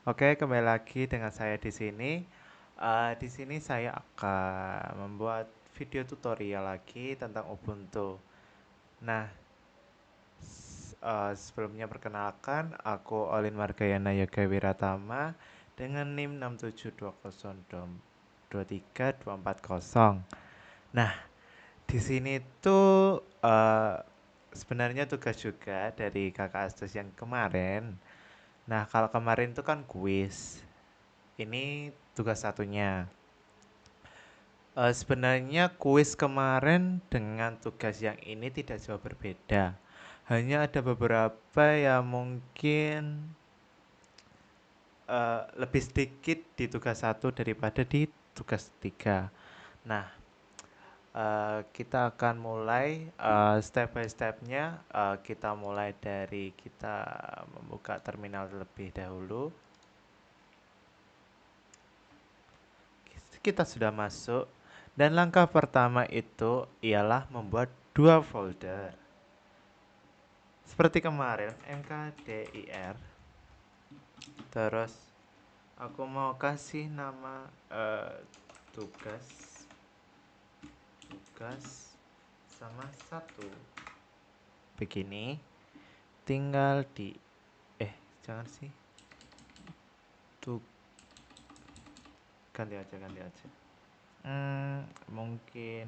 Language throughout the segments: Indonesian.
Oke, kembali lagi dengan saya di sini. Di sini saya akan membuat video tutorial lagi tentang Ubuntu. Nah, sebelumnya perkenalkan, aku Olin Margayana Yoga Wiratama dengan NIM 67202323440. Nah, di sini tuh sebenarnya tugas juga dari kakak Astus yang kemarin. Nah, kalau kemarin itu kan kuis. Ini tugas satunya. Sebenarnya kuis kemarin dengan tugas yang ini tidak jauh berbeda. Hanya ada beberapa yang mungkin lebih sedikit di tugas satu daripada di tugas tiga. Nah, kita akan mulai step by stepnya. Kita mulai dari kita membuka terminal terlebih dahulu. Kita sudah masuk dan langkah pertama itu ialah membuat dua folder seperti kemarin mkdir. Terus aku mau kasih nama tugas tugas sama satu begini. Tinggal di jangan sih, tuh, ganti aja. Mungkin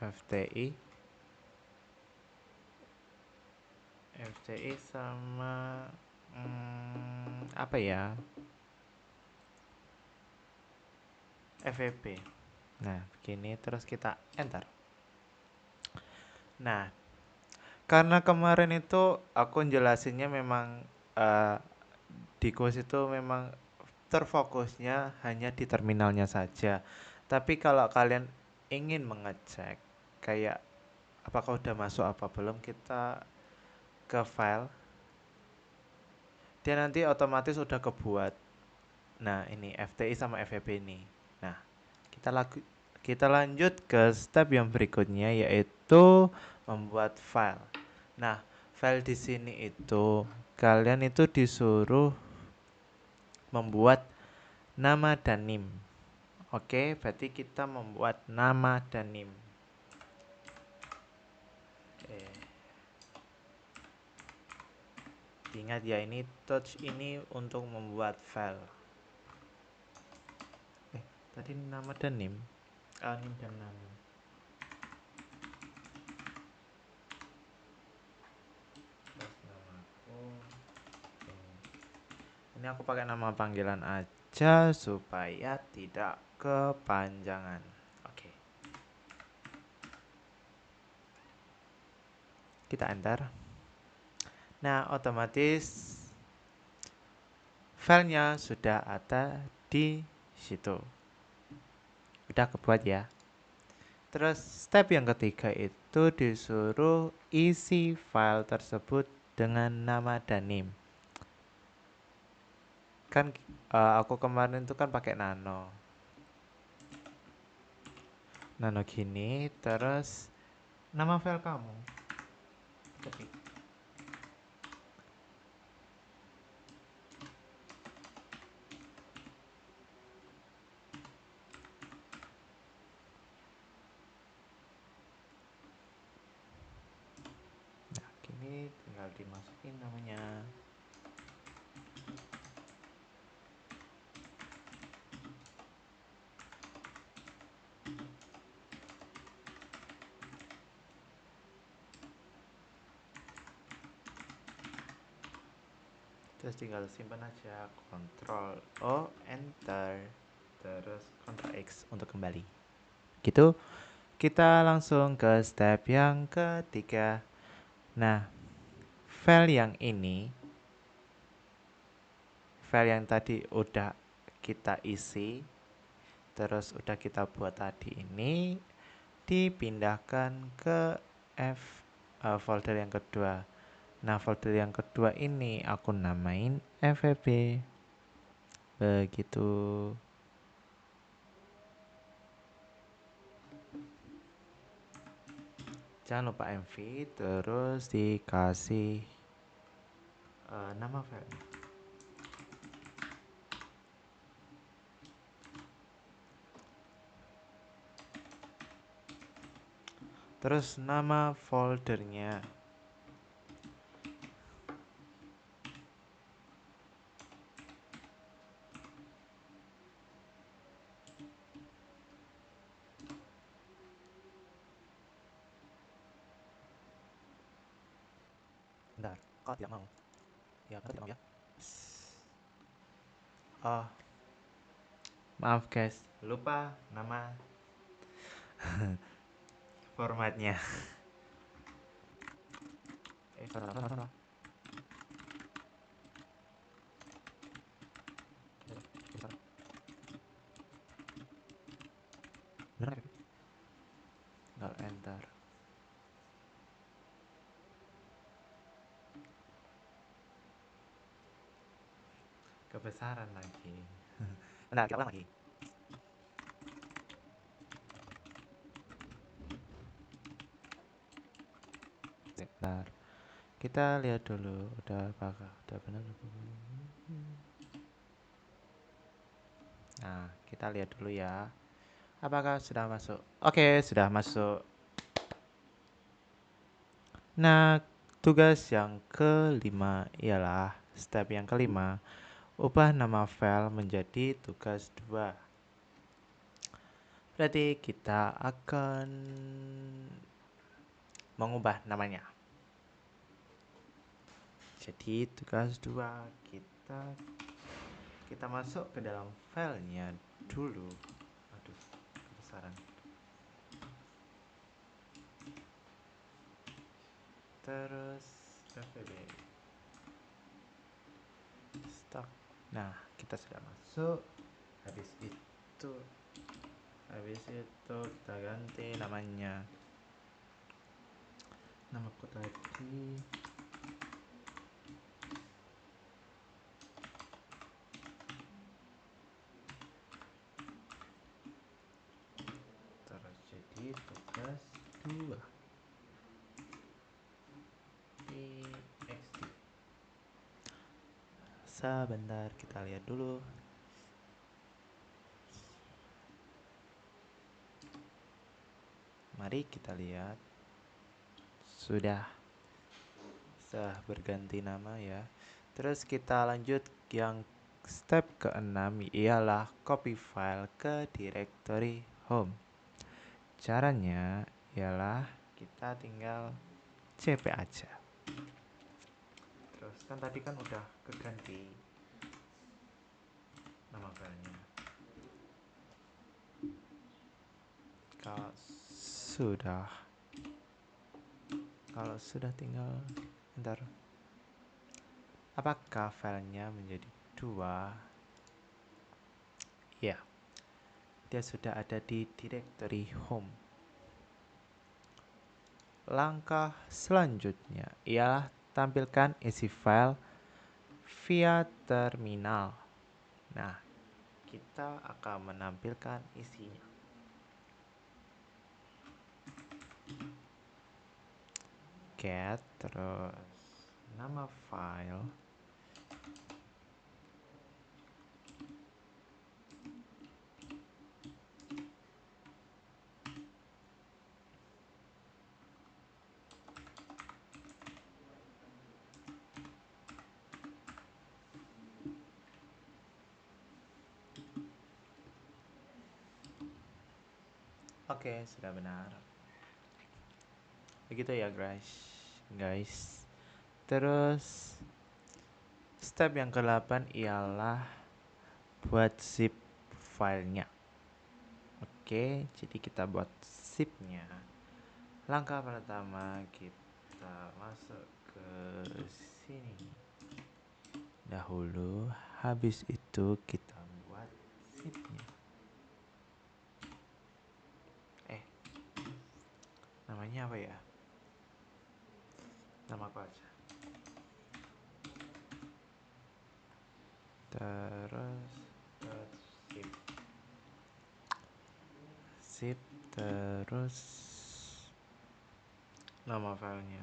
FTI FTI sama apa ya, FVP. Nah, begini terus kita enter. Nah, karena kemarin itu aku jelasinnya memang eh, di course itu memang terfokusnya hanya di terminalnya saja. Tapi kalau kalian ingin mengecek kayak apakah udah masuk apa belum, kita ke file, dia nanti otomatis udah kebuat. Nah, ini FTI sama FVP ini. Nah, kita lanjut ke step yang berikutnya, yaitu membuat file. Nah, file di sini itu kalian itu disuruh membuat nama dan NIM. Oke, berarti kita membuat nama dan NIM. Ingat ya, ini touch ini untuk membuat file. Tadi nama dan NIM. NIM dan nama. Terus namaku. Ini aku pakai nama panggilan aja supaya tidak kepanjangan. Oke. Kita enter. Nah, otomatis filenya sudah ada di situ. Udah kebuat ya. Terus step yang ketiga itu disuruh isi file tersebut dengan nama dan NIM. Kan aku kemarin tuh kan pakai nano. Nano gini, terus nama file kamu. Ketik. Nah, gini tinggal dimasukin namanya. Terus tinggal simpan aja, Ctrl O, Enter, terus Ctrl X untuk kembali. Gitu. Kita langsung ke step yang ketiga. Nah, file yang ini, file yang tadi udah kita isi, terus udah kita buat tadi ini, dipindahkan ke folder yang kedua. Nah, folder yang kedua ini aku namain FVP. Begitu. Jangan lupa MV, terus dikasih nama file. Terus nama foldernya. Bentar, kok tidak mau? Ya, kok tidak mau ya? Oh, maaf guys, lupa nama formatnya. Salah, salah, salah. Salah. Beneran ya? Tinggal enter. Kebesaran lagi. Bentar, kita ulang lagi. Bentar. Kita lihat dulu udah apakah udah benar. Nah, kita lihat dulu ya. Apakah sudah masuk? Oke, sudah masuk. Nah, tugas yang kelima ialah step yang kelima, ubah nama file menjadi tugas 2. Berarti kita akan mengubah namanya. Jadi tugas 2 kita masuk ke dalam filenya dulu. Aduh, kebesaran. Terus FVB stock. Nah, kita sudah masuk. Habis itu kita ganti namanya. Namaku tadi terus jadi tugas 2 txt. Sebentar kita lihat dulu. Mari kita lihat. Sudah berganti nama ya. Terus kita lanjut yang step ke-6 ialah copy file ke directory home. Caranya ialah kita tinggal cp aja. Terus kan tadi kan udah keganti nama filenya. Kalau sudah tinggal bentar. Apakah filenya menjadi 2? Ya, dia sudah ada di directory home. Langkah selanjutnya ialah tampilkan isi file via terminal. Nah, kita akan menampilkan isinya. Get, terus nama file. Oke, sudah benar. Begitu ya, guys. Terus step yang ke-8 ialah buat zip filenya. Oke, jadi kita buat zipnya. Langkah pertama kita masuk ke sini dahulu, habis itu kita buat zipnya. Namanya apa ya? Nama aku aja. Terus zip terus nama filenya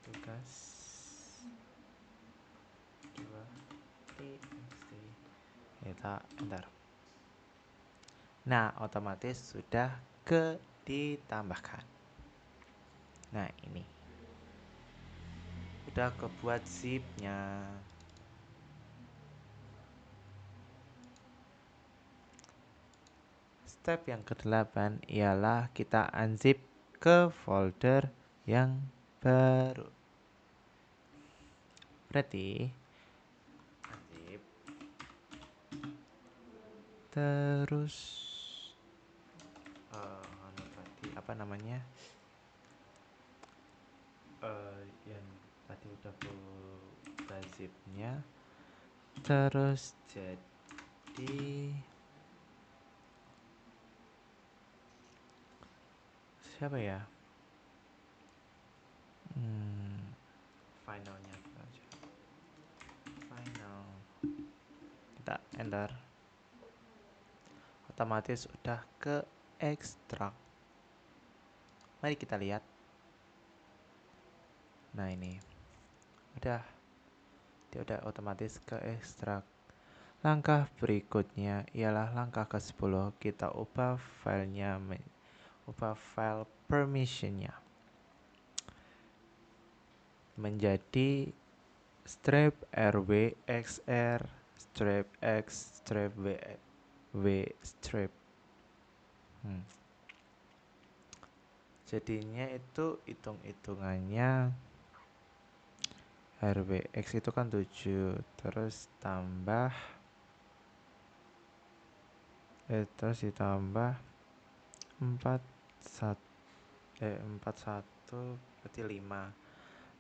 tugas 2 txt. Kita bentar. Nah, otomatis sudah ditambahkan. Nah, ini udah kebuat zipnya. Step yang ke-8 ialah kita unzip ke folder yang baru. Berarti unzip terus tadi apa namanya? Yang tadi udah buka zipnya terus jadi siapa ya? Finalnya aja. Final. Kita enter. Otomatis udah ke ekstrak. Mari kita lihat. Nah ini udah, dia udah otomatis ke ekstrak. Langkah berikutnya ialah langkah ke-10. Kita ubah filenya, ubah file permissionnya menjadi strip rw xr strip x strip w strip. Jadinya itu hitung-hitungannya rwx itu kan 7 terus tambah terus ditambah 41 berarti 5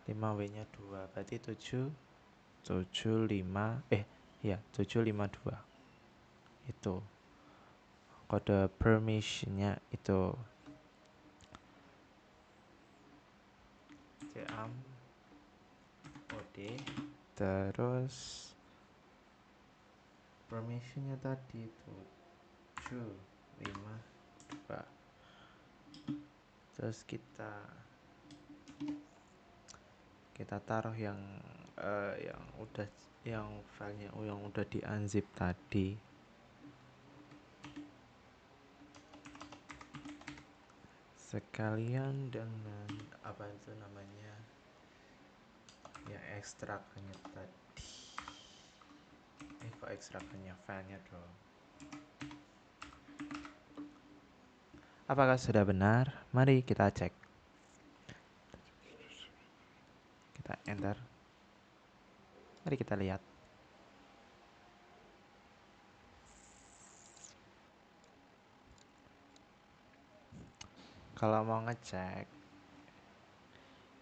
w nya 2 berarti 752 itu kode permissionnya itu cam od terus permissionnya tadi 752 terus kita taruh yang filenya yang udah di unzip tadi sekalian dengan apa itu namanya ya ekstrakannya tadi kok ekstrakannya filenya dong. Apakah sudah benar? Mari kita cek. Kita enter. Mari kita lihat. Kalau mau ngecek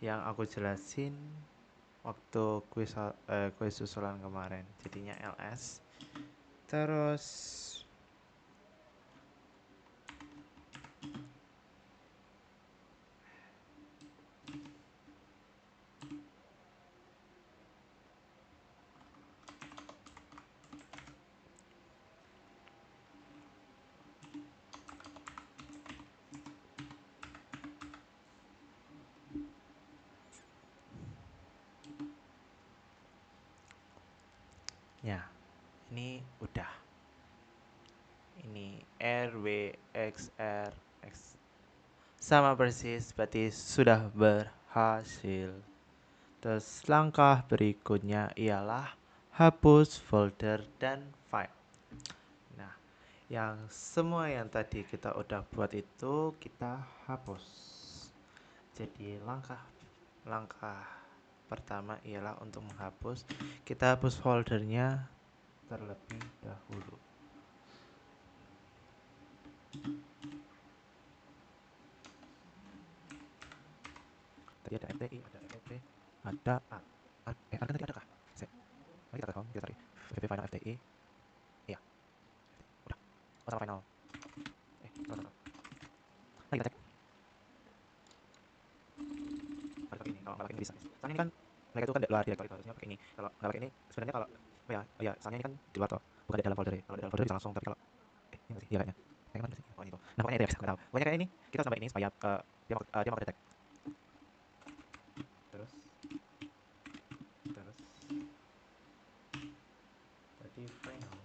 yang aku jelasin waktu kuis susulan kemarin, jadinya ls terus ya ini udah, ini rwxr sama persis, berarti sudah berhasil. Terus langkah berikutnya ialah hapus folder dan file. Nah, yang semua yang tadi kita udah buat itu kita hapus. Jadi langkah pertama ialah untuk menghapus. Kita hapus foldernya terlebih dahulu. Tadi ada FTI, ada FTP, ada ada tadi adakah? Mari kita tahu, kita cari FTP final FTI. Iya, udah. Oh, sama final. Sama. Mari kita cek. Mari pakai ini. Kalau nggak pakai ini bisa. Soalnya ini kan mereka itu kan di luar direktory, harusnya pakai ini. Kalau nggak pakai ini, sebenarnya kalau soalnya ini kan di luar toh, bukan di dalam folder. Kalau di dalam folder bisa langsung, tapi kalau ini nggak sih? Iya kayaknya. Kayaknya kan sih. Oh ini tuh. Nah pokoknya itu ya, nggak tahu. Pokoknya kayak ini kita harus tambahin ini supaya dia mau detect. Terus tadi final.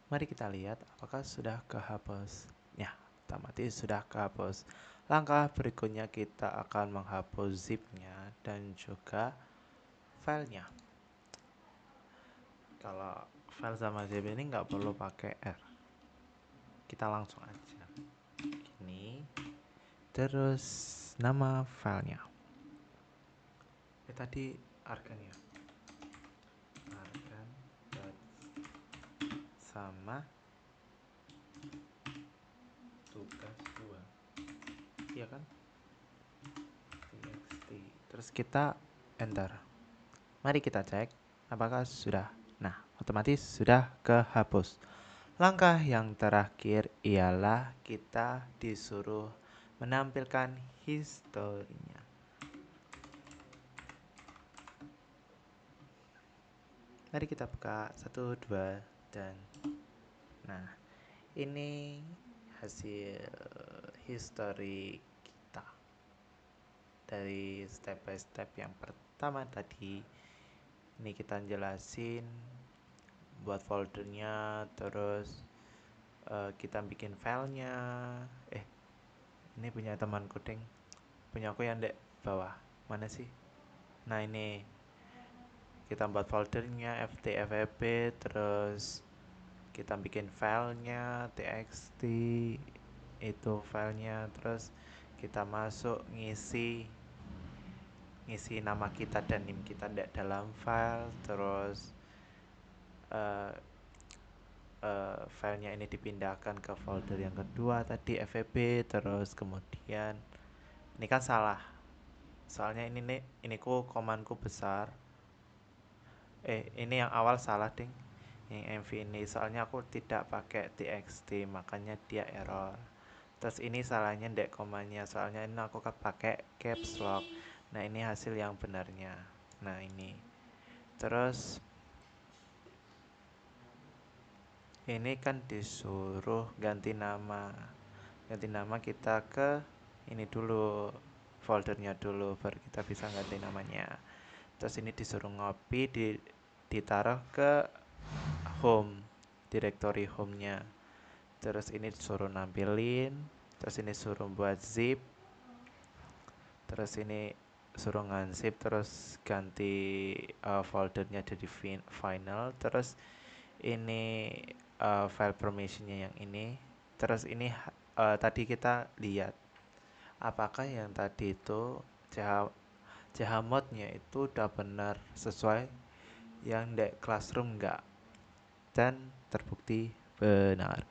Mari kita lihat apakah sudah kehapus. Ya, otomatis sudah kehapus. Langkah berikutnya kita akan menghapus zipnya dan juga filenya. Kalau file sama zip ini nggak perlu pakai R. Kita langsung aja. Ini terus nama filenya. Tadi argan ya. Argan sama tugas 2. Iya kan? txt. Terus kita enter. Mari kita cek apakah sudah. Nah, otomatis sudah kehapus. Langkah yang terakhir ialah kita disuruh menampilkan historinya. Mari kita buka 1, 2, dan nah, ini hasil history kita dari step by step yang pertama tadi. Ini kita jelasin buat foldernya, terus kita bikin filenya. Ini punya teman coding, punya aku yang di bawah mana sih. Nah, ini kita buat foldernya ft terus kita bikin filenya txt, itu filenya, terus kita masuk ngisi nama kita dan nim kita dalam file, terus filenya ini dipindahkan ke folder yang kedua tadi fvp, terus kemudian ini kan salah soalnya ini komanku besar, ini yang awal salah ding, yang mv ini soalnya aku tidak pakai txt makanya dia error. Terus ini salahnya ndek komanya soalnya ini aku pakai caps lock. Nah, ini hasil yang benarnya. Nah, ini terus ini kan disuruh ganti nama kita ke ini dulu, foldernya dulu baru kita bisa ganti namanya. Terus ini disuruh ngopi ditaruh ke home, directory home-nya. Terus ini disuruh nampilin, terus ini suruh buat zip, terus ini suruh nganzip, terus ganti foldernya jadi final, terus ini file permissionnya yang ini. Terus ini tadi kita lihat apakah yang tadi itu chmod-nya itu udah benar sesuai yang di classroom enggak, dan terbukti benar.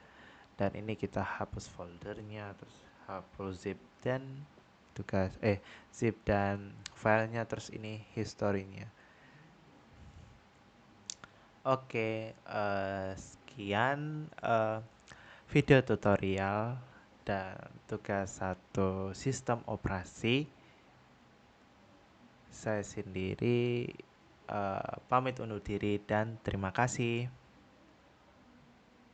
Dan ini kita hapus foldernya, terus hapus zip dan zip dan filenya, terus ini historinya. Oke, sekian video tutorial dan tugas 1 sistem operasi. Saya sendiri pamit undur diri dan terima kasih.